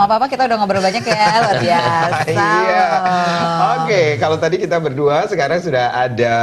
apa-apa kita udah ngobrol banyak ya, luar biasa. Iya. Oke, kalau tadi kita berdua, sekarang sudah ada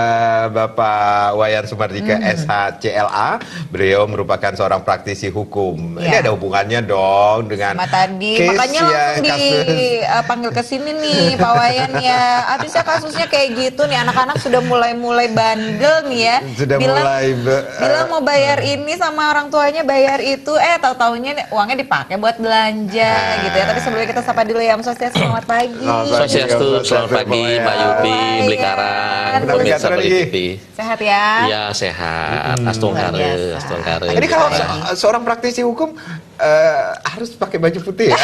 Bapak Wayan Sumardika SHCLA. Beliau merupakan seorang praktisi hukum. Ini ada hubungannya dong dengan sama tadi, case makanya langsung dipanggil ke sini nih Pak Wayan ya. Habisnya kasusnya kayak gitu nih, anak-anak sudah mulai bandel nih ya. Sudah bilang mau bayar ini sama orang tuanya bayar itu, tahu-taunya uangnya dipakai buat belanja gitu ya. Tapi sebelumnya kita sapa dulu ya, Om Swastiastu, selamat pagi. Swastiastu, selamat pagi Mbak Yupi, Blikarang, pemirsa Beli TV. Sehat ya? Iya sehat, astungkare. Ini kalau seorang praktisi hukum harus pakai baju putih ya?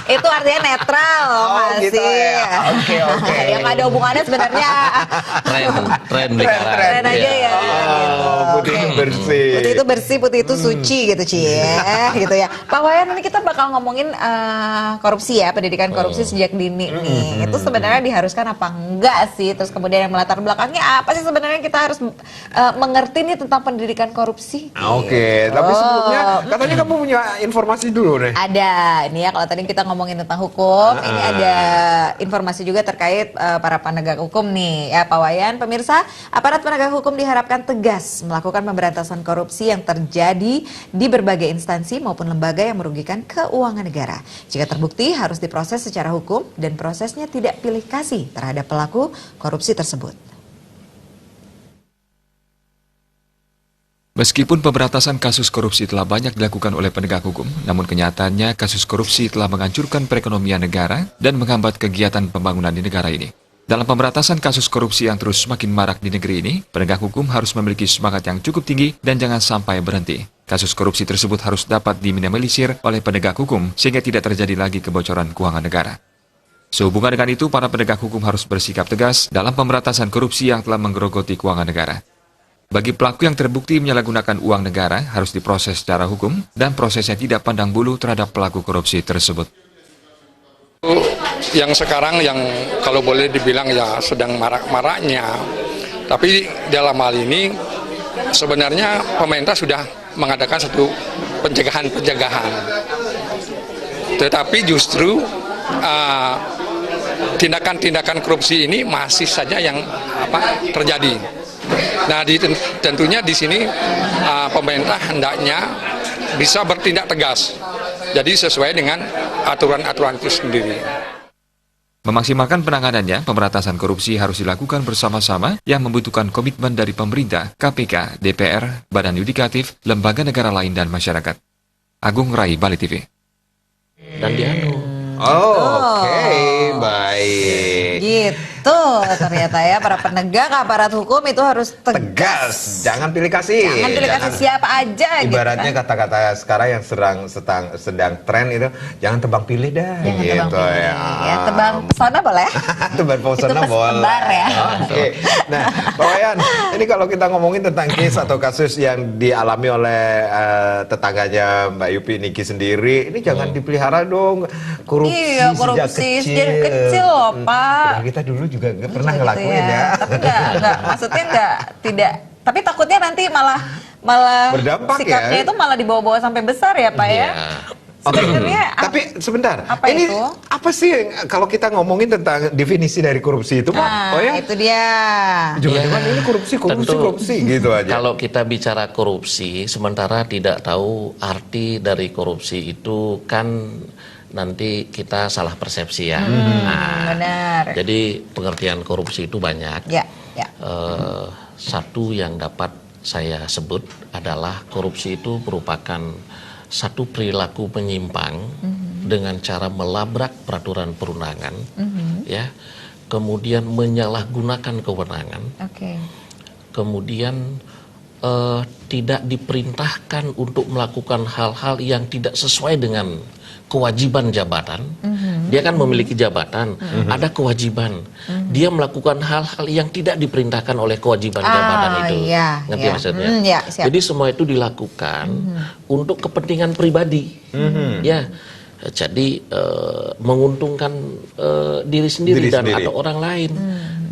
Itu artinya netral masih. Gitu ya. Oke. Yang ada hubungannya sebenarnya Tren Blikarang. Tren aja ya. Putih itu bersih. Putih itu bersih, putih itu suci gitu ya. Gitu ya. Pak Wayan, ini kita bakal ngomongin korupsi ya, pendidikan korupsi sejak dini nih. Itu sebenarnya diharuskan apa enggak sih? Terus kemudian yang melatar belakangnya apa sih sebenarnya kita harus mengerti nih tentang pendidikan korupsi? Oke, tapi sebelumnya katanya kamu punya informasi dulu nih. Ada, ini ya kalau tadi kita ngomongin tentang hukum, ini ada informasi juga terkait para penegak hukum nih ya Pak Wayan. Pemirsa, aparat penegak hukum diharapkan tegas melakukan pemberantasan korupsi yang terjadi di berbagai instansi maupun lembaga yang merugikan keuangan negara. Jika terbukti harus diproses secara hukum dan prosesnya tidak pilih kasih terhadap pelaku korupsi tersebut. Meskipun pemberantasan kasus korupsi telah banyak dilakukan oleh penegak hukum, namun kenyataannya kasus korupsi telah menghancurkan perekonomian negara dan menghambat kegiatan pembangunan di negara ini. Dalam pemberantasan kasus korupsi yang terus semakin marak di negeri ini, penegak hukum harus memiliki semangat yang cukup tinggi dan jangan sampai berhenti. Kasus korupsi tersebut harus dapat diminimalisir oleh penegak hukum sehingga tidak terjadi lagi kebocoran keuangan negara. Sehubungan dengan itu, para penegak hukum harus bersikap tegas dalam pemberantasan korupsi yang telah menggerogoti keuangan negara. Bagi pelaku yang terbukti menyalahgunakan uang negara harus diproses secara hukum dan prosesnya tidak pandang bulu terhadap pelaku korupsi tersebut. Yang sekarang yang kalau boleh dibilang ya sedang marak-maraknya, tapi dalam hal ini sebenarnya pemerintah sudah mengadakan satu pencegahan, tetapi justru tindakan-tindakan korupsi ini masih saja yang terjadi. Nah, tentunya di sini pemerintah hendaknya bisa bertindak tegas, jadi sesuai dengan aturan-aturan itu sendiri. Memaksimalkan penanganannya, pemberantasan korupsi harus dilakukan bersama-sama yang membutuhkan komitmen dari pemerintah, KPK, DPR, Badan Yudikatif, lembaga negara lain, dan masyarakat. Agung Rai, Bali TV. Dan dianu. Oke, baik. Gitu ternyata ya, para penegak aparat hukum itu harus tegas. Jangan pilih kasih. Jangan pilih kasih siapa aja. Ibaratnya gitu kan. kata-kata sekarang yang sedang tren itu, jangan tebang pilih dah. Jangan gitu tebang pilih. ya. Tebang pesona boleh. Tebang pesona boleh. Tebar ya. Oke. Nah, Pak Wayan, ini kalau kita ngomongin tentang case atau kasus yang dialami oleh tetangganya Mbak Yupi Niki sendiri, ini jangan dipelihara dong. Korupsi sejak kecil loh Pak. Nah, kita dulu juga nggak pernah ngelakuin ya. Tapi enggak, maksudnya tidak. Tapi takutnya nanti malah berdampak sikapnya ya. itu malah dibawa-bawa sampai besar ya Pak ya. Sebenarnya tapi sebentar, apa ini itu? apa sih kalau kita ngomongin tentang definisi dari korupsi itu, Pak? Nah, itu dia. Jangan-jangan ini korupsi gitu aja. Kalau kita bicara korupsi, sementara tidak tahu arti dari korupsi itu kan nanti kita salah persepsi ya. Benar. Jadi pengertian korupsi itu banyak. Ya. Satu yang dapat saya sebut adalah korupsi itu merupakan satu perilaku penyimpang dengan cara melabrak peraturan perundangan, ya, kemudian menyalahgunakan kewenangan, kemudian tidak diperintahkan untuk melakukan hal-hal yang tidak sesuai dengan kewajiban jabatan. Dia kan memiliki jabatan, ada kewajiban. Dia melakukan hal-hal yang tidak diperintahkan oleh kewajiban jabatan itu. Ngerti maksudnya? Jadi semua itu dilakukan untuk kepentingan pribadi. Ya. Jadi menguntungkan diri sendiri dan atau orang lain.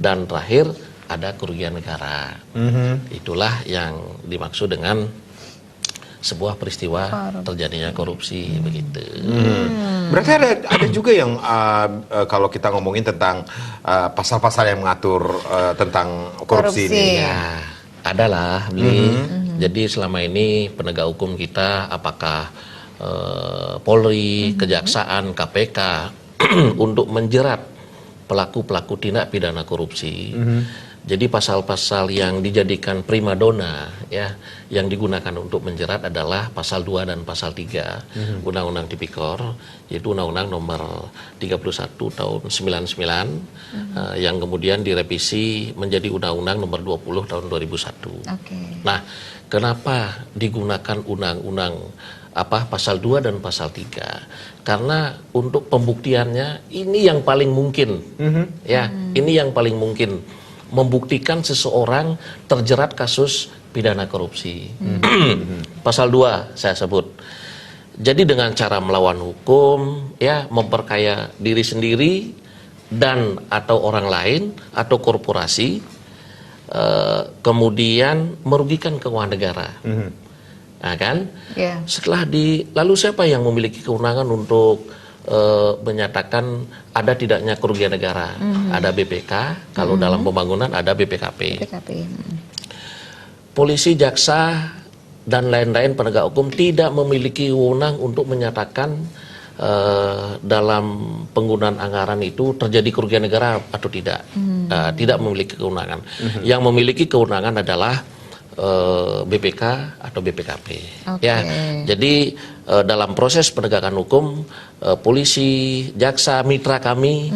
Dan terakhir ada kerugian negara. Itulah yang dimaksud dengan sebuah peristiwa terjadinya korupsi begitu. Berarti ada juga yang kalau kita ngomongin tentang pasal-pasal yang mengatur tentang korupsi ini. Ya, adalah beli. Jadi selama ini penegak hukum kita, apakah Polri, Kejaksaan, KPK untuk menjerat pelaku-pelaku tindak pidana korupsi. Jadi pasal-pasal yang dijadikan primadona ya, yang digunakan untuk menjerat adalah pasal 2 dan pasal 3 Undang-Undang Tipikor, yaitu Undang-Undang nomor 31 tahun 99 yang kemudian direvisi menjadi Undang-Undang nomor 20 tahun 2001. Nah, kenapa digunakan undang-undang pasal 2 dan pasal 3? Karena untuk pembuktiannya ini yang paling mungkin. Ya, ini yang paling mungkin membuktikan seseorang terjerat kasus pidana korupsi. Pasal 2 saya sebut. Jadi dengan cara melawan hukum, ya, memperkaya diri sendiri dan atau orang lain atau korporasi, kemudian merugikan keuangan negara. Nah, kan? Setelah lalu siapa yang memiliki kewenangan untuk menyatakan ada tidaknya kerugian negara? Ada BPK, kalau dalam pembangunan ada BPKP. Polisi, jaksa, dan lain-lain penegak hukum tidak memiliki wewenang untuk menyatakan dalam penggunaan anggaran itu terjadi kerugian negara atau tidak. Tidak memiliki kewenangan. Yang memiliki kewenangan adalah BPK atau BPKP. Ya, jadi dalam proses penegakan hukum, polisi, jaksa, mitra kami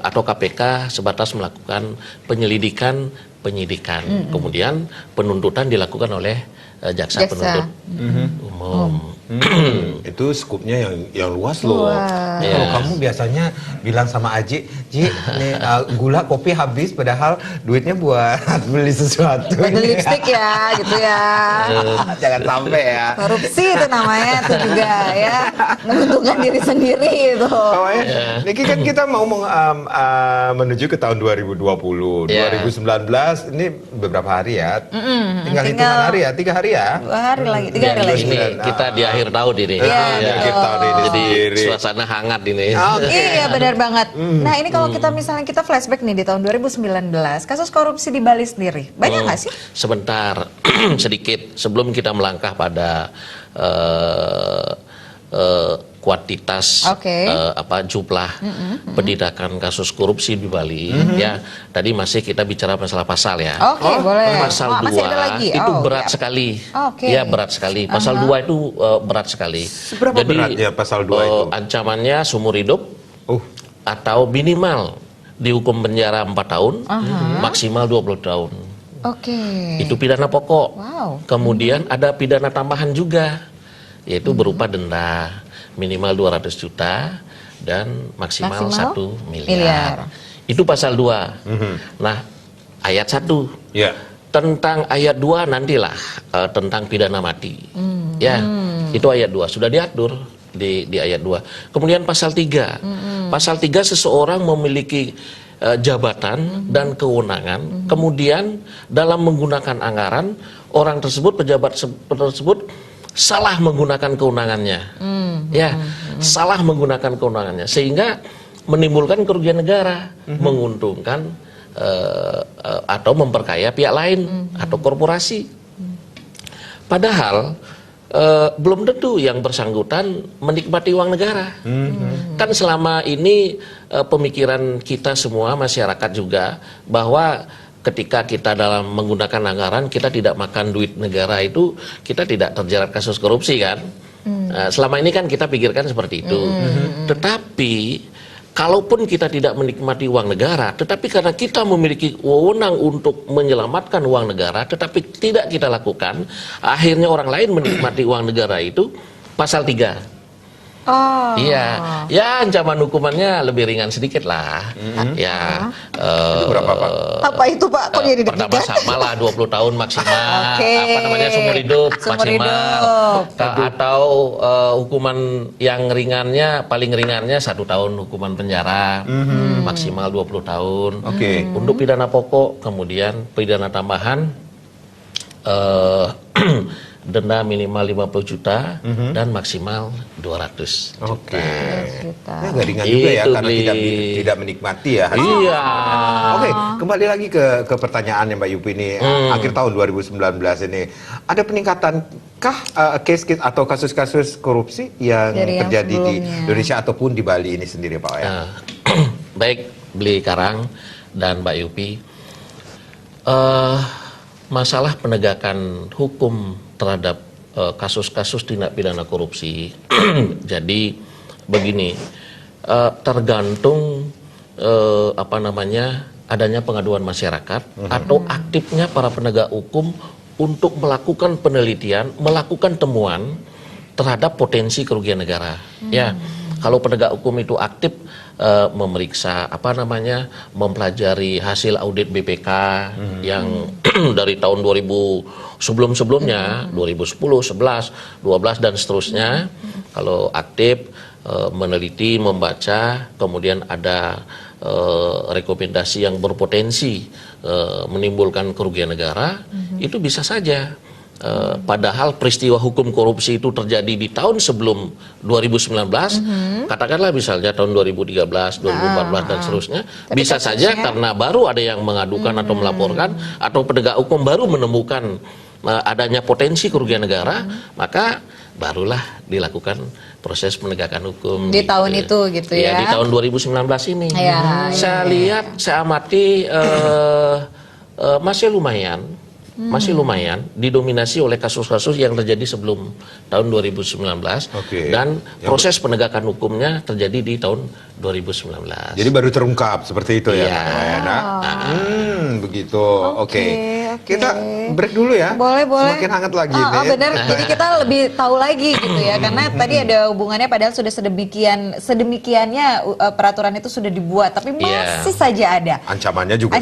atau KPK sebatas melakukan penyelidikan, penyidikan, kemudian penuntutan dilakukan oleh jaksa penuntut umum. Itu skupnya yang luas loh. Kalau kamu biasanya bilang sama Aji, Ji, nih, gula kopi habis, padahal duitnya buat beli sesuatu. Beli lipstik ya, gitu ya. Jangan sampai ya. Korupsi itu namanya, itu juga ya, menguntungkan diri sendiri itu. Niki kan kita mau menuju ke tahun 2020, 2019 ini beberapa hari ya. Tinggal hitungan hari ya, 3 hari ya. 2 hari lagi, 3 hari lagi. Ini kita di akhir tahun ini. Akhir tahun ini Jadi sendiri. suasana hangat ini. Iya, benar banget. Nah, ini kalau kita misalnya kita flashback nih di tahun 2019, kasus korupsi di Bali sendiri, banyak nggak sih? Sebentar, sedikit sebelum kita melangkah pada kuantitas jumlah pendidikan kasus korupsi di Bali, ya. Tadi masih kita bicara masalah pasal ya. Boleh. Pasal 2 itu berat sekali. Ya, berat sekali. Pasal 2 itu berat sekali. Seberapa Jadi, beratnya pasal 2 itu? Ancamannya seumur hidup atau minimal dihukum penjara 4 tahun, maksimal 20 tahun. Itu pidana pokok. Kemudian ada pidana tambahan juga, yaitu berupa denda minimal 200 juta dan maksimal 1 miliar. Itu pasal 2. Nah, ayat 1. Tentang ayat 2 nantilah tentang pidana mati. Ya, itu ayat 2 sudah diatur di ayat 2. Kemudian pasal 3. Pasal 3 seseorang memiliki jabatan dan kewenangan, kemudian dalam menggunakan anggaran orang tersebut, pejabat tersebut salah menggunakan kewenangannya, salah menggunakan kewenangannya sehingga menimbulkan kerugian negara, menguntungkan atau memperkaya pihak lain atau korporasi. Padahal belum tentu yang bersangkutan menikmati uang negara. Kan selama ini pemikiran kita semua masyarakat juga bahwa ketika kita dalam menggunakan anggaran, kita tidak makan duit negara itu, kita tidak terjerat kasus korupsi kan. Selama ini kan kita pikirkan seperti itu. Tetapi kalaupun kita tidak menikmati uang negara, tetapi karena kita memiliki wewenang untuk menyelamatkan uang negara, tetapi tidak kita lakukan, akhirnya orang lain menikmati uang negara itu, pasal 3. Iya, ya ancaman hukumannya lebih ringan sedikit lah. Ya, itu berapa Pak? Apa itu Pak? Kok jadi pertama deg-degan? sama lah 20 tahun maksimal. Apa namanya, seumur hidup maksimal. Atau hukuman yang ringannya, paling ringannya 1 tahun hukuman penjara, maksimal 20 tahun. Untuk pidana pokok, kemudian pidana tambahan denda minimal 50 juta dan maksimal 200 juta. Oke. Juta. Nah, nggak ringan juga ya Itu, karena tidak menikmati ya. Iya. Oke, kembali lagi ke pertanyaannya Mbak Yupi ini. Akhir tahun 2019 ini ada peningkatan kah case-case atau kasus-kasus korupsi yang Dari yang terjadi di sebelumnya. Indonesia ataupun di Bali ini sendiri Pak Wayan? Nah, baik Beli Karang dan Mbak Yupi, masalah penegakan hukum terhadap kasus-kasus tindak pidana korupsi. Jadi begini, tergantung adanya pengaduan masyarakat atau aktifnya para penegak hukum untuk melakukan penelitian, melakukan temuan terhadap potensi kerugian negara. Ya, kalau penegak hukum itu aktif memeriksa mempelajari hasil audit BPK yang dari tahun 2000 sebelum-sebelumnya 2010, 11, 12 dan seterusnya. Kalau aktif meneliti, membaca, kemudian ada rekomendasi yang berpotensi menimbulkan kerugian negara, itu bisa saja. Padahal peristiwa hukum korupsi itu terjadi di tahun sebelum 2019, katakanlah misalnya tahun 2013, 2014 dan seterusnya, Tapi bisa saja karena baru ada yang mengadukan atau melaporkan atau penegak hukum baru menemukan adanya potensi kerugian negara, maka barulah dilakukan proses penegakan hukum Di tahun itu gitu ya. Di tahun 2019 ini. Saya lihat, saya amati masih lumayan didominasi oleh kasus-kasus yang terjadi sebelum tahun 2019 dan proses penegakan hukumnya terjadi di tahun 2019. Jadi baru terungkap seperti itu ya Iya. Pak Wayan? Begitu. Oke. Oke. Kita break dulu ya. Boleh. Semakin hangat lagi Oh, nih. benar. Jadi kita lebih tahu lagi gitu ya, karena tadi ada hubungannya padahal sudah sedemikiannya peraturan itu sudah dibuat, tapi masih saja ada. Ancamannya juga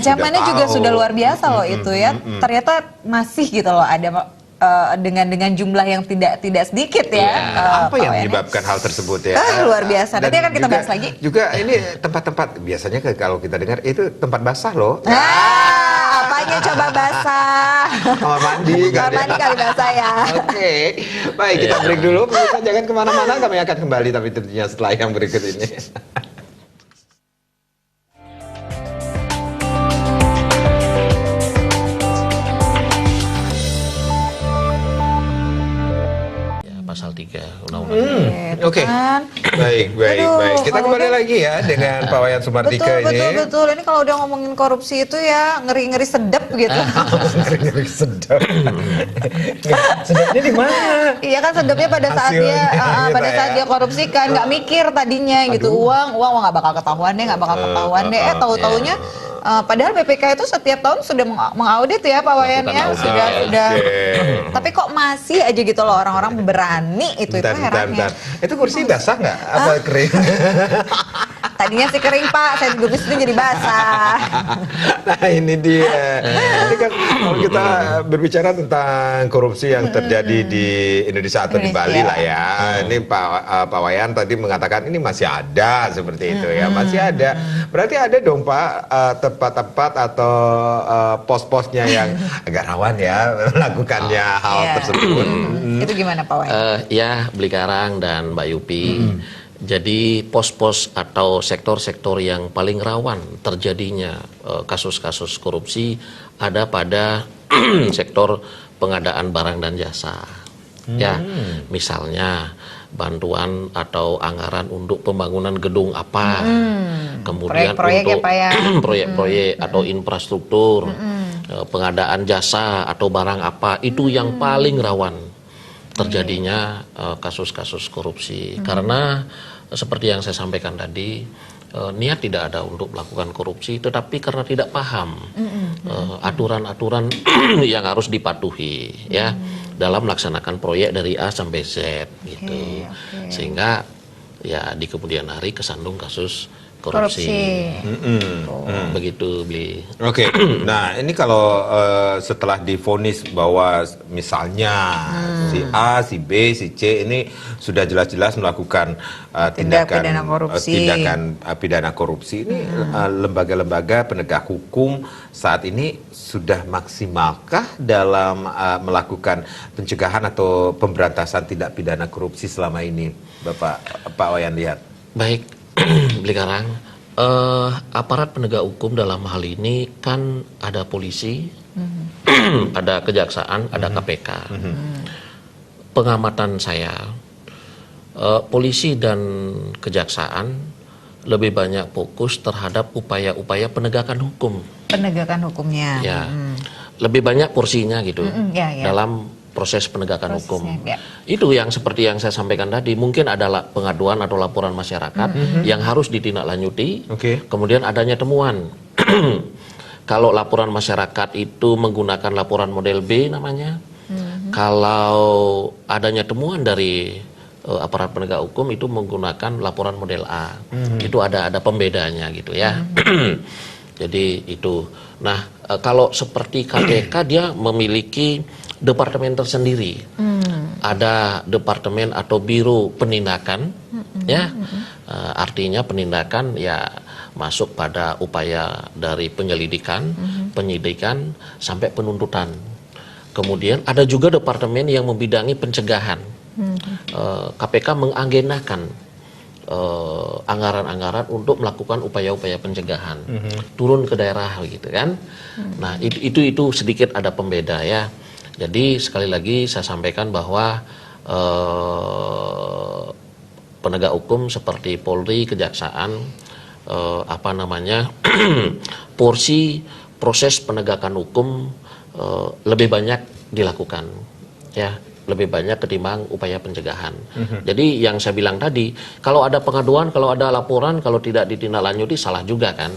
Sudah luar biasa loh itu ya. Ternyata masih gitu loh ada dengan jumlah yang tidak sedikit ya. Apa yang menyebabkan hal tersebut ya? Luar biasa. Nanti akan kita bahas lagi. Juga ini tempat-tempat biasanya kalau kita dengar itu tempat basah loh. Apanya coba basah? Kamar mandi Kamar mandi kali basah ya. Oke, baik kita break dulu. Pemirsa jangan kemana-mana, kami akan kembali tapi tentunya setelah yang berikut ini. Pasal 3 Undang-Undang. Oke. Baik. Aduh, Kita kalau kembali udah- lagi ya dengan Pak Wayan Sumartika ini. Betul. Ini kalau udah ngomongin korupsi itu ya ngeri-ngeri sedep gitu. Ngeri-ngeri sedap. Sedapnya di mana? Iya kan sedepnya pada saat Hasilnya gitu pada saat ya. dia korupsi kan nggak mikir tadinya gitu, uang nggak bakal ketahuan deh, tahu-taunya padahal BPK itu setiap tahun sudah mengaudit ya Pak Wayan ya, sudah. Tapi kok masih aja gitu loh orang-orang berani itu herannya. Bentar. Itu kursi basah nggak? Apa kering? Tadinya sih kering Pak, saya duduk di situ jadi basah. Nah ini dia. Ini kan kalau kita berbicara tentang korupsi yang terjadi di Indonesia atau di Bali lah ya. Ini Pak Wayan tadi mengatakan ini masih ada seperti itu ya, masih ada. Berarti ada dong Pak tempat-tempat atau pos-posnya yang agak rawan ya melakukannya hal tersebut. Itu gimana Pak Wayan? Ya, Beli Karang dan Mbak Yupi. Jadi pos-pos atau sektor-sektor yang paling rawan terjadinya kasus-kasus korupsi ada pada sektor pengadaan barang dan jasa. Ya, misalnya bantuan atau anggaran untuk pembangunan gedung apa, kemudian Proyek-proyek untuk ya, Pak, ya. proyek-proyek atau infrastruktur, pengadaan jasa atau barang apa, itu yang paling rawan terjadinya kasus-kasus korupsi. Karena seperti yang saya sampaikan tadi, niat tidak ada untuk melakukan korupsi, tetapi karena tidak paham aturan-aturan yang harus dipatuhi ya dalam melaksanakan proyek dari A sampai Z gitu. Sehingga ya di kemudian hari kesandung kasus korupsi. Korupsi. Begitu, Bli. Oke, nah ini kalau setelah divonis bahwa misalnya si A, si B, si C ini sudah jelas-jelas melakukan tindakan pidana korupsi. Pidana korupsi, ini lembaga-lembaga penegak hukum saat ini sudah maksimalkah dalam melakukan pencegahan atau pemberantasan tindak pidana korupsi selama ini, Pak Wayan lihat? Baik, Bli Karang. Aparat penegak hukum dalam hal ini kan ada polisi, ada kejaksaan, ada KPK. Pengamatan saya, polisi dan kejaksaan lebih banyak fokus terhadap upaya-upaya penegakan hukum. Penegakan hukumnya. Ya, lebih banyak porsinya gitu ya. dalam proses penegakan hukum. Ya. Itu yang seperti yang saya sampaikan tadi, mungkin ada pengaduan atau laporan masyarakat yang harus ditindaklanjuti. Kemudian adanya temuan. Kalau laporan masyarakat itu menggunakan laporan model B namanya. Kalau adanya temuan dari aparat penegak hukum itu menggunakan laporan model A. Itu ada pembedanya gitu ya. Jadi itu. Nah, kalau seperti KPK dia memiliki departemen tersendiri. Ada departemen atau biro penindakan, ya. Artinya penindakan ya masuk pada upaya dari penyelidikan, penyidikan sampai penuntutan. Kemudian ada juga departemen yang membidangi pencegahan. KPK mengagendakan anggaran-anggaran untuk melakukan upaya-upaya pencegahan, turun ke daerah gitu kan. Nah itu sedikit ada pembeda ya. Jadi sekali lagi saya sampaikan bahwa penegak hukum seperti Polri, Kejaksaan, porsi proses penegakan hukum lebih banyak dilakukan, ya, lebih banyak ketimbang upaya pencegahan. Jadi yang saya bilang tadi, kalau ada pengaduan, kalau ada laporan, kalau tidak ditindaklanjuti salah juga kan.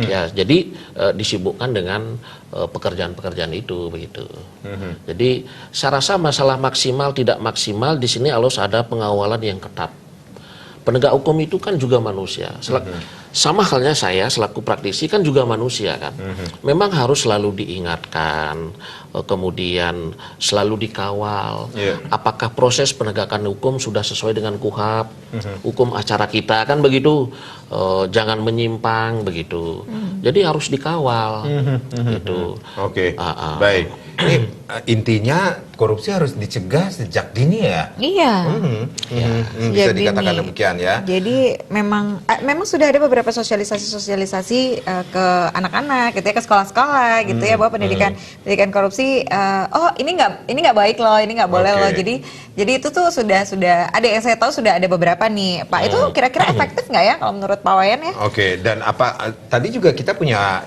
Ya, jadi disibukkan dengan pekerjaan-pekerjaan itu begitu. Jadi saya rasa masalah maksimal tidak maksimal di sini harus ada pengawalan yang ketat. Penegak hukum itu kan juga manusia. Sama halnya saya selaku praktisi kan juga manusia kan. Memang harus selalu diingatkan, kemudian selalu dikawal. Apakah proses penegakan hukum sudah sesuai dengan KUHAP, hukum acara kita kan begitu. Jangan menyimpang begitu. Jadi harus dikawal. Gitu. Oke. Baik. Ini intinya korupsi harus dicegah sejak dini ya. Iya. Bisa dikatakan demikian ya. Jadi memang sudah ada beberapa sosialisasi ke anak-anak gitu ya, ke sekolah-sekolah gitu ya, bahwa pendidikan korupsi ini nggak baik loh, ini nggak boleh loh. Jadi itu tuh sudah ada, yang saya tahu sudah ada beberapa nih Pak. Itu kira-kira efektif nggak ya kalau menurut Pak Wayan ya? Oke, dan tadi juga kita punya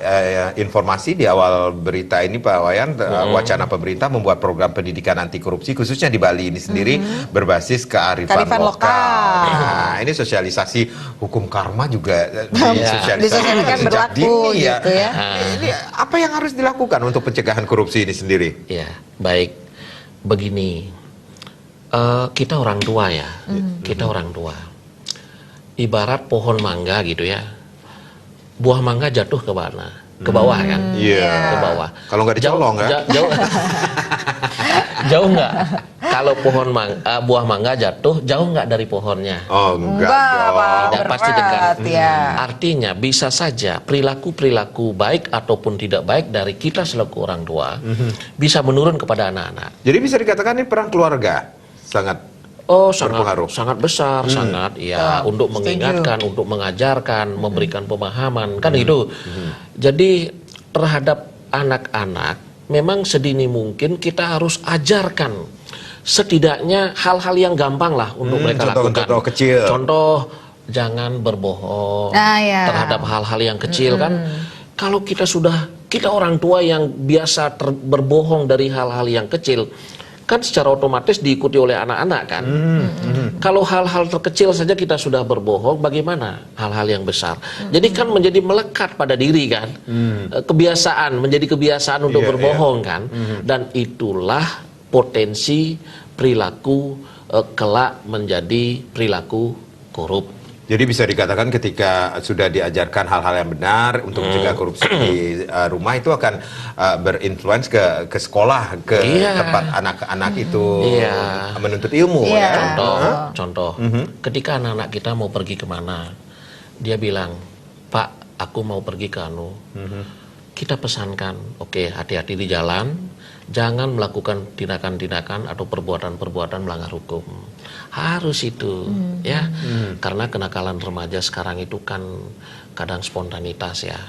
informasi di awal berita ini Pak Wayan, wacana pemerintah membuat program pendidikan anti korupsi khususnya di Bali ini sendiri berbasis kearifan lokal. Nah, ini sosialisasi hukum karma juga disosialisasikan berlaku dini, gitu ya. Ini apa yang harus dilakukan untuk pencegahan korupsi ini sendiri? Ya, baik. Begini, kita orang tua ya, kita orang tua. Ibarat pohon mangga gitu ya, buah mangga jatuh ke mana? Ke bawah kan? Ke bawah. Kalau nggak dicolong kan? Jauh nggak? Kalau buah mangga jatuh, jauh nggak dari pohonnya? Oh, enggak Tidak pasti dekat. Artinya bisa saja perilaku baik ataupun tidak baik dari kita selaku orang tua bisa menurun kepada anak-anak. Jadi bisa dikatakan ini peran keluarga sangat berpengaruh. Sangat besar, sangat ya, untuk mengingatkan, untuk mengajarkan, memberikan pemahaman, kan gitu. Jadi terhadap anak-anak memang sedini mungkin kita harus ajarkan setidaknya hal-hal yang gampang lah untuk mereka lakukan. Contoh kecil. Contoh jangan berbohong terhadap hal-hal yang kecil kan. Kalau kita orang tua yang biasa berbohong dari hal-hal yang kecil, kan secara otomatis diikuti oleh anak-anak kan. Kalau hal-hal terkecil saja kita sudah berbohong, bagaimana hal-hal yang besar? Jadi kan menjadi melekat pada diri kan. Menjadi kebiasaan untuk berbohong kan. Dan itulah potensi perilaku kelak menjadi perilaku korup. Jadi bisa dikatakan ketika sudah diajarkan hal-hal yang benar untuk mencegah korupsi di rumah itu akan berinfluence ke sekolah, ke Iya. tempat anak-anak itu Iya. menuntut ilmu Iya. ya. Contoh, ketika anak-anak kita mau pergi kemana, dia bilang, Pak, aku mau pergi ke anu. Kita pesankan, oke, hati-hati di jalan, jangan melakukan tindakan-tindakan atau perbuatan-perbuatan melanggar hukum. Harus itu, ya, karena kenakalan remaja sekarang itu kan kadang spontanitas ya.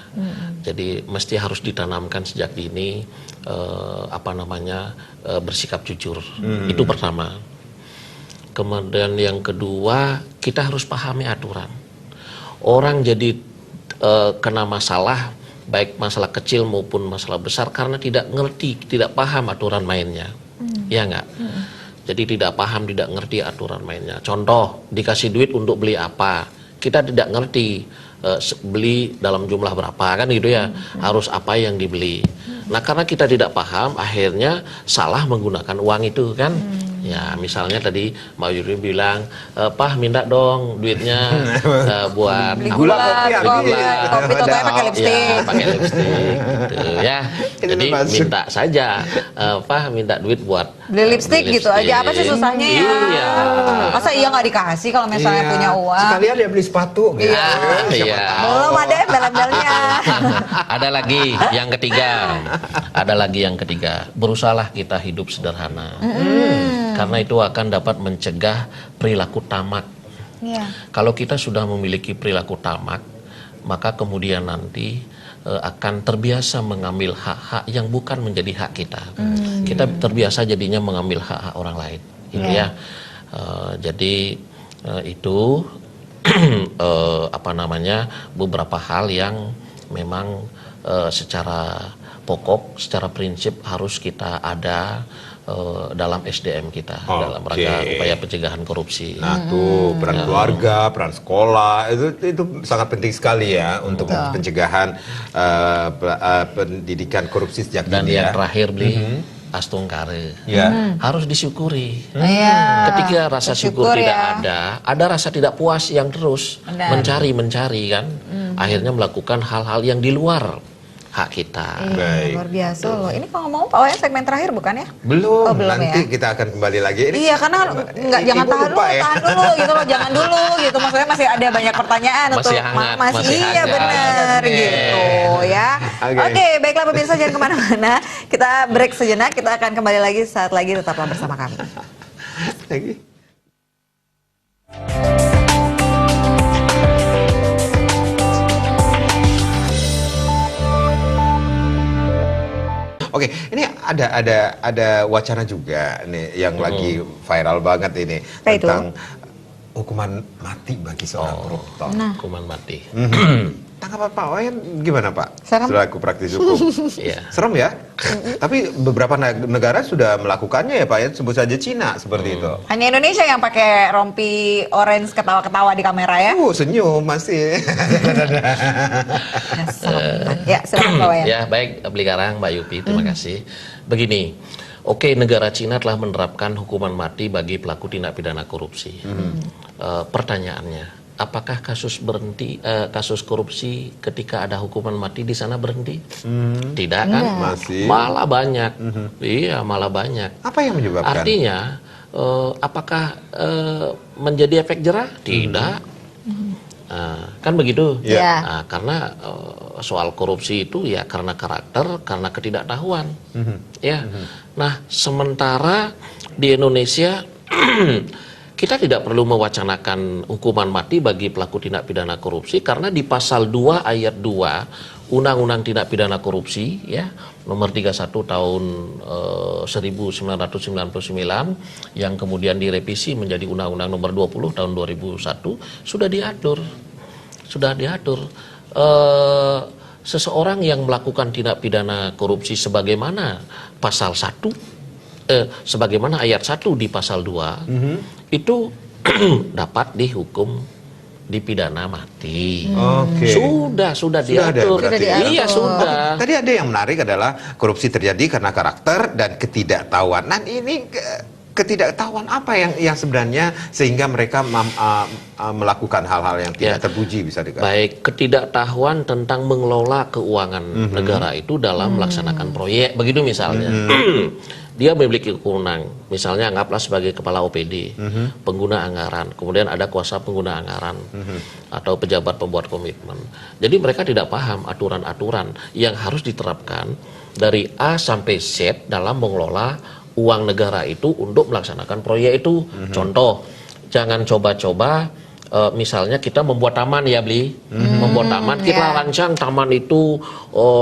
Jadi mesti harus ditanamkan sejak dini, bersikap jujur. Itu pertama. Kemudian yang kedua, kita harus pahami aturan. Orang jadi kena masalah, baik masalah kecil maupun masalah besar, karena tidak ngerti, tidak paham aturan mainnya. Ya enggak? Jadi tidak paham, tidak ngerti aturan mainnya. Contoh, dikasih duit untuk beli apa, kita tidak ngerti beli dalam jumlah berapa, kan gitu ya. Harus apa yang dibeli. Nah, karena kita tidak paham, akhirnya salah menggunakan uang itu kan. Ya, misalnya tadi Mbak Yuri bilang, Pah minta dong duitnya buat Beli apa? gula, kopi, kopi, habis. kopi totonya pakai lipstick. Ya, pakai lipstick gitu ya. Ini Jadi masuk. minta saja, Pah minta duit buat Beli lipstick gitu aja, apa sih susahnya ya? Iya. Masa iya nggak dikasih kalau misalnya Iya. punya uang? Sekalian dia beli sepatu gitu. Iya. Siapa Iya. tahu. Belum ada embel-embelnya. Ada lagi yang ketiga. Ada lagi yang ketiga. Berusahalah kita hidup sederhana. Karena itu akan dapat mencegah perilaku tamak. Iya. Kalau kita sudah memiliki perilaku tamak, maka kemudian nanti akan terbiasa mengambil hak-hak yang bukan menjadi hak kita. Kita terbiasa jadinya mengambil hak-hak orang lain, gitu ya. Jadi itu beberapa hal yang memang secara pokok, secara prinsip harus kita ada dalam SDM kita, dalam rangka upaya pencegahan korupsi. Nah tuh peran keluarga, peran sekolah itu sangat penting sekali ya untuk pencegahan pendidikan korupsi sejak Dan dini yang ya. terakhir beli astungkare, Ya. harus disyukuri. Iya. Ketika rasa syukur Bersyukur tidak ya. ada rasa tidak puas yang terus Benar. mencari kan, akhirnya melakukan hal-hal yang di luar hak kita. Iya, Baik. luar biasa loh. Ini kalau ngomong Pak Wayan segmen terakhir bukan ya? Belum, Oh, belum nanti ya? kita akan kembali lagi. Ini Iya, karena nggak jangan Ibu tahan lupa dulu, ya. tahan dulu gitu loh, jangan dulu gitu. Maksudnya masih ada banyak pertanyaan Masih untuk hangat, Mas. masih Iya hangat. benar Oke. gitu ya. Oke. Oke, baiklah pemirsa jangan kemana-mana. Kita break sejenak. Kita akan kembali lagi saat lagi, tetaplah bersama kami. lagi. Oke, ini ada wacana juga nih yang lagi viral banget ini Apa itu? tentang hukuman mati bagi seorang koruptor. Hukuman mati. Tanggapan Pak Wayan gimana Pak? Serem. Selaku praktisi hukum. Iya. Serem ya? Tapi beberapa negara sudah melakukannya ya Pak ya, sebut saja Cina seperti itu. Hanya Indonesia yang pakai rompi orange ketawa-ketawa di kamera ya. Senyum masih. Ya, serem. Ya, silakan Pak Wayan. Ya, baik Beli Karang, Mbak Yupi, terima kasih. Begini, oke, negara Cina telah menerapkan hukuman mati bagi pelaku tindak pidana korupsi. Pertanyaannya, apakah kasus korupsi ketika ada hukuman mati di sana berhenti? Tidak kan? Masih. Malah banyak. Iya, malah banyak. Apa yang menyebabkan? Artinya, apakah menjadi efek jerah? Tidak. Kan begitu. Iya. Nah, karena soal korupsi itu ya karena karakter, karena ketidaktahuan. Ya. Nah, sementara di Indonesia kita tidak perlu mewacanakan hukuman mati bagi pelaku tindak pidana korupsi karena di pasal 2 ayat 2 Undang-Undang Tindak Pidana Korupsi ya nomor 31 tahun 1999 yang kemudian direvisi menjadi Undang-Undang nomor 20 tahun 2001 sudah diatur seseorang yang melakukan tindak pidana korupsi sebagaimana pasal 1 sebagaimana ayat 1 di pasal 2 itu dapat dihukum dipidana mati. Oke. Sudah Sudah ada diatur. berarti ya? Iya, sudah. Tadi ada yang menarik adalah korupsi terjadi karena karakter dan ketidaktahuan. Nah ini ketidaktahuan apa yang sebenarnya sehingga mereka melakukan hal-hal yang tidak terpuji bisa dikatakan. Baik, ketidaktahuan tentang mengelola keuangan negara itu dalam melaksanakan proyek, begitu misalnya. Dia memiliki kewenangan, misalnya anggaplah sebagai kepala OPD, pengguna anggaran, kemudian ada kuasa pengguna anggaran, atau pejabat pembuat komitmen. Jadi mereka tidak paham aturan-aturan yang harus diterapkan dari A sampai Z dalam mengelola uang negara itu untuk melaksanakan proyek itu. Contoh, jangan coba-coba misalnya kita membuat taman ya membuat taman, kita rancang taman itu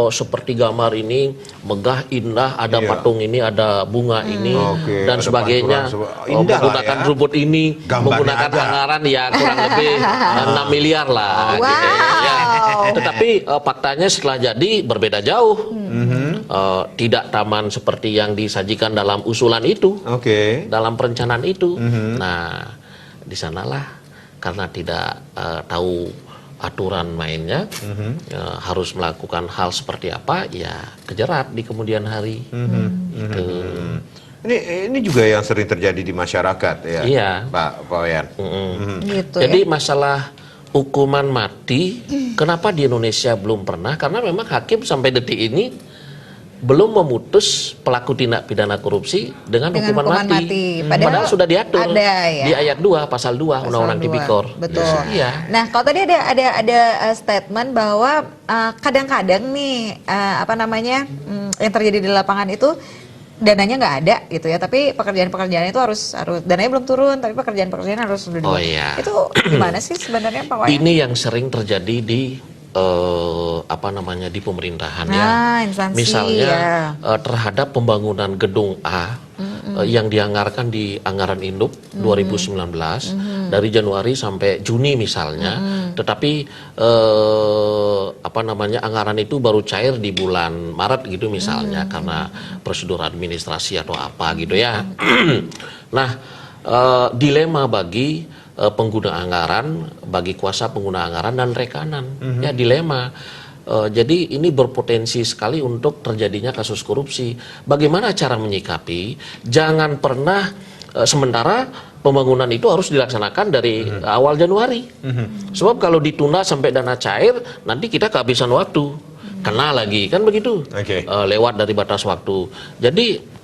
seperti gambar ini, megah, indah, ada patung ini, ada bunga ini, dan sebagainya, menggunakan rumput ini, menggunakan anggaran ya kurang lebih 6 miliar lah. Gitu, ya. Tetapi faktanya setelah jadi berbeda jauh. Tidak taman seperti yang disajikan dalam usulan itu, dalam perencanaan itu. Nah, di sanalah karena tidak tahu aturan mainnya, harus melakukan hal seperti apa, ya kejerat di kemudian hari. Gitu. Ini juga yang sering terjadi di masyarakat ya, Iya. Pak Wayan. Gitu Jadi ya. masalah hukuman mati, kenapa di Indonesia belum pernah? Karena memang hakim sampai detik ini belum memutus pelaku tindak pidana korupsi dengan hukuman mati. Padahal sudah diatur ada, ya? di ayat 2 pasal 2 Undang-Undang Tipikor. Betul. Iya. Nah, kalau tadi ada statement bahwa kadang-kadang nih yang terjadi di lapangan itu dananya nggak ada gitu ya, tapi pekerjaan-pekerjaan itu harus dananya belum turun, tapi pekerjaan-pekerjaan harus sudah Oh, iya. Itu gimana sih sebenarnya Pak Wayan? Ini yang sering terjadi di di pemerintahan ya. Instansi, Misalnya terhadap pembangunan gedung A yang dianggarkan di anggaran induk 2019 dari Januari sampai Juni misalnya, tetapi anggaran itu baru cair di bulan Maret gitu misalnya karena prosedur administrasi atau apa gitu ya. Nah, dilema bagi pengguna anggaran, bagi kuasa pengguna anggaran dan rekanan, ya dilema. Jadi ini berpotensi sekali untuk terjadinya kasus korupsi. Bagaimana cara menyikapi? Jangan pernah sementara pembangunan itu harus dilaksanakan dari awal Januari. Sebab kalau ditunda sampai dana cair, nanti kita kehabisan waktu, kena lagi kan begitu, lewat dari batas waktu. Jadi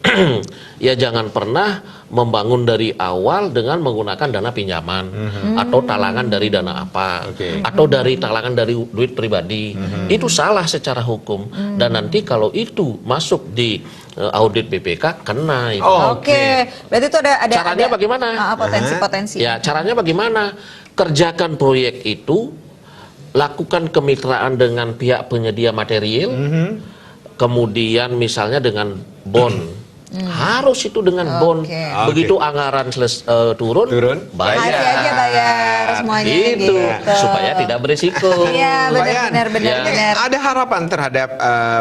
ya jangan pernah membangun dari awal dengan menggunakan dana pinjaman atau talangan dari dana apa atau dari talangan dari duit pribadi. Itu salah secara hukum dan nanti kalau itu masuk di audit BPK kena itu. Berarti itu ada caranya bagaimana? Potensi-potensi. Ya, caranya bagaimana? Kerjakan proyek itu, lakukan kemitraan dengan pihak penyedia material, kemudian misalnya dengan bond. Harus itu dengan bond. Begitu anggaran turun, Hari aja bayar semuanya gitu. Supaya tidak berisiko. Iya, benar. Ada harapan terhadap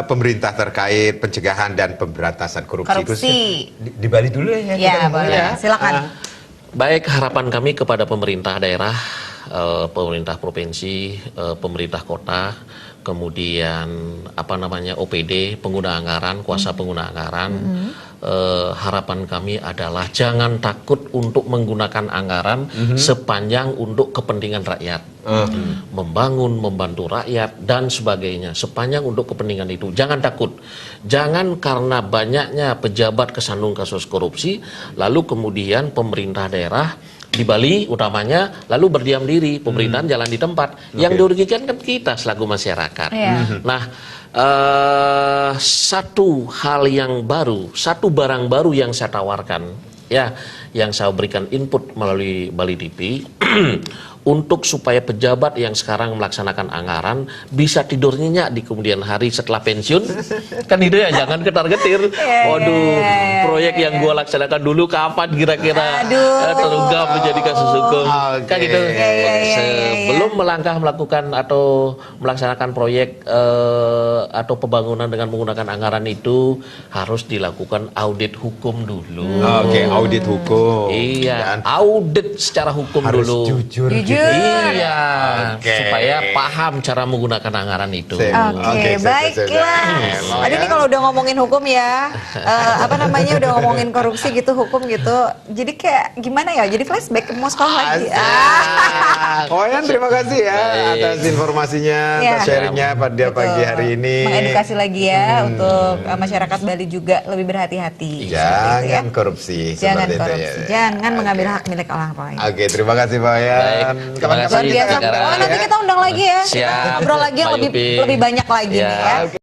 pemerintah terkait pencegahan dan pemberantasan korupsi. Di Bali dulu ya. Ya, boleh. Silakan. Baik, harapan kami kepada pemerintah daerah, pemerintah provinsi, pemerintah kota, kemudian OPD, pengguna anggaran, kuasa pengguna anggaran. Harapan kami adalah jangan takut untuk menggunakan anggaran sepanjang untuk kepentingan rakyat, membangun, membantu rakyat dan sebagainya, sepanjang untuk kepentingan itu. Jangan takut, jangan karena banyaknya pejabat kesandung kasus korupsi lalu kemudian pemerintah daerah di Bali utamanya lalu berdiam diri, pemerintahan jalan di tempat. Yang dirugikan kan kita selaku masyarakat. Nah, satu hal yang baru, satu barang baru yang saya tawarkan, ya, yang saya berikan input melalui Bali TV, untuk supaya pejabat yang sekarang melaksanakan anggaran bisa tidur nyenyak di kemudian hari setelah pensiun, kan itu ya, jangan ketar-ketir. Waduh, proyek yang gua laksanakan dulu kapan kira-kira terungkap menjadi kasus hukum, kan gitu. Sebelum melangkah melakukan atau melaksanakan proyek atau pembangunan dengan menggunakan anggaran itu harus dilakukan audit hukum dulu. Audit hukum. Iya, audit secara hukum harus dulu. Jujur Iya, Oke. supaya paham cara menggunakan anggaran itu. Sip. Oke, sip, baiklah. sip. Aduh ini kalau udah ngomongin hukum ya, apa namanya udah ngomongin korupsi gitu, hukum gitu, jadi kayak gimana ya? Jadi flashback mau sekolah lagi. Asik. Wayan, terima kasih ya Baik. atas informasinya, Iya. atas sharingnya pada Betul. pagi hari ini. Mengedukasi lagi ya untuk masyarakat Bali juga lebih berhati-hati. Seperti itu ya. Jangan korupsi. Jangan seperti itu korupsi, ya. jangan Oke. mengambil hak milik orang lain. Oke, terima kasih Pak Wayan. Baik, terima Kapan-kapan kasih, Luar biasa. kita Negara. Oh, nanti kita undang lagi ya. Siap, Ngobrol lagi yang Mbak lebih Yupi. lebih banyak lagi nih Ya. ya. Oke.